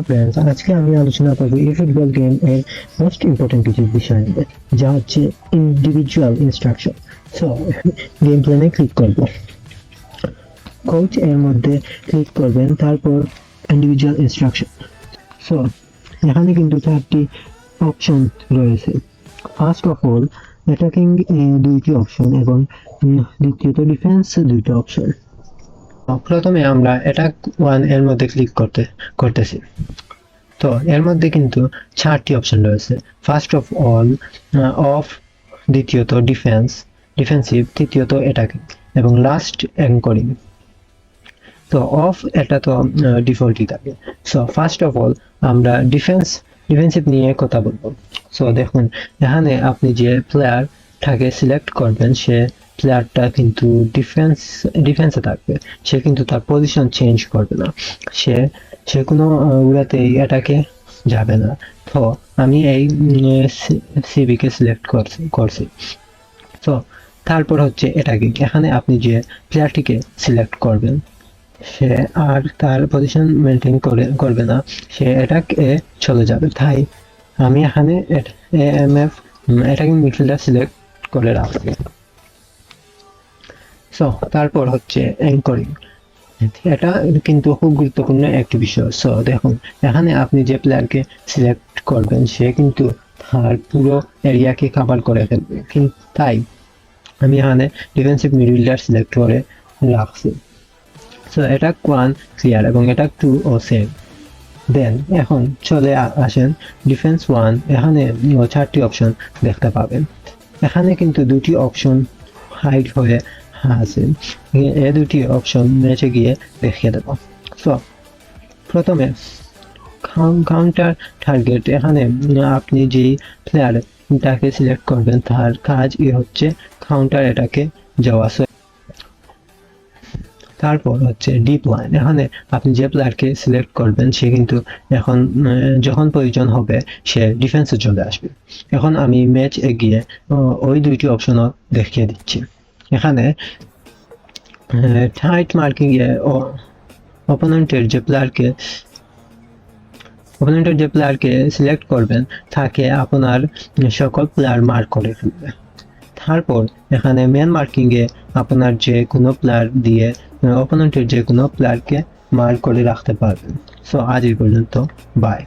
Friends, আজকে আমি আলোচনা করব এই ফুটবল গেম এর মোস্ট ইম্পর্টেন্ট কিছু বিষয় নিয়ে, যা হচ্ছে ইন্ডিভিজুয়াল ইনস্ট্রাকশন। সো গেম প্ল্যানে ক্লিক করব, কোচ এর মধ্যে ক্লিক করবেন, তারপর ইন্ডিভিজুয়াল ইনস্ট্রাকশন। সো এখানে কিন্তু 4টি অপশন রয়েছে। ফার্স্ট অফ অল অ্যাটাকিং দুইটি অপশন এবং দ্বিতীয়ত ডিফেন্স দুইটা অপশন। প্রথমে আমরা অ্যাটাক 1 এর মধ্যে ক্লিক করতেছি। তো এর মধ্যে কিন্তু 4টি অপশন রয়েছে। ফার্স্ট অফ অল, অফ, দ্বিতীয়ত ডিফেন্সিভ, তৃতীয়ত অ্যাটাকিং এবং লাস্ট অ্যাঙ্করিং। তো অফ এটা তো ডিফল্টই থাকে। সো ফার্স্ট অফ অল আমরা ডিফেন্সিভ নিয়ে কথা বলবো। সো দেখুন, এখানে আপনি যে প্লেয়ারটাকে সিলেক্ট করবেন, সে প্লেয়ারটা কিন্তু ডিফেন্সে থাকবে। সে কিন্তু তার পজিশন চেঞ্জ করবে না। সে সে কোনো উড়াতেই এটাকে যাবে না। তো আমি এই সিবিকে সিলেক্ট করছি। তো তারপর হচ্ছে এটাকে, এখানে আপনি যে প্লেয়ারটিকে সিলেক্ট করবেন, সে আর তার পজিশন মেনটেন করবে না, সে এটাকে চলে যাবে। তাই আমি এখানে এএমএফ অ্যাটাকিং মিডফিল্ডার সিলেক্ট করে রাখছি। সো তারপর হচ্ছে অ্যাঙ্করিং। এটা কিন্তু খুব গুরুত্বপূর্ণ একটি বিষয়। সো দেখুন, এখানে আপনি যে প্লেয়ারকে সিলেক্ট করবেন, সে কিন্তু তার পুরো এরিয়াকে কভার করে ফেলবে। তাই আমি এখানে ডিফেন্সিভ মিডফিল্ডার সিলেক্ট করে রাখছি। সো অ্যাটাক 1 ক্লিয়ার এবং অ্যাটাক 2 ও সেম। দেন এখন চলে আসেন ডিফেন্স 1। এখানে 4টি অপশন দেখতে পাবেন। এখানে কিন্তু 2টি অপশন হাইড হয়ে আছে। এই 2টি অপশন ম্যাচে গিয়ে দেখিয়ে দেব। সো প্রথমে কাউন্টার টার্গেট। এখানে আপনি যেই প্লেয়ারটাকে সিলেক্ট করবেন, তার কাজই হচ্ছে কাউন্টার এটাকে যাওয়া। তারপর হচ্ছে ডিপ লাইন। এখানে আপনি যে প্লেয়ারকে সিলেক্ট করবেন, সে কিন্তু এখন যখন প্রয়োজন হবে সে ডিফেন্সে চলে আসবে। এখন আমি ম্যাচ এগিয়ে ওই 2টি অপশনও দেখিয়ে দিচ্ছি। এখানে টাইট মার্কিং এ অপোনেন্টের যে প্লেয়ারকে সিলেক্ট করবেন, তাকে আপনার সকল প্লেয়ার মার্ক করে ফেলবে। তারপর এখানে মেন মার্কিং এ আপনার যে কোনো প্লেয়ার দিয়ে অপোনেন্টের যে কোনো প্লেয়ারকে মার্ক করে রাখতে পারবেন। সো আজ এই পর্যন্ত, বাই।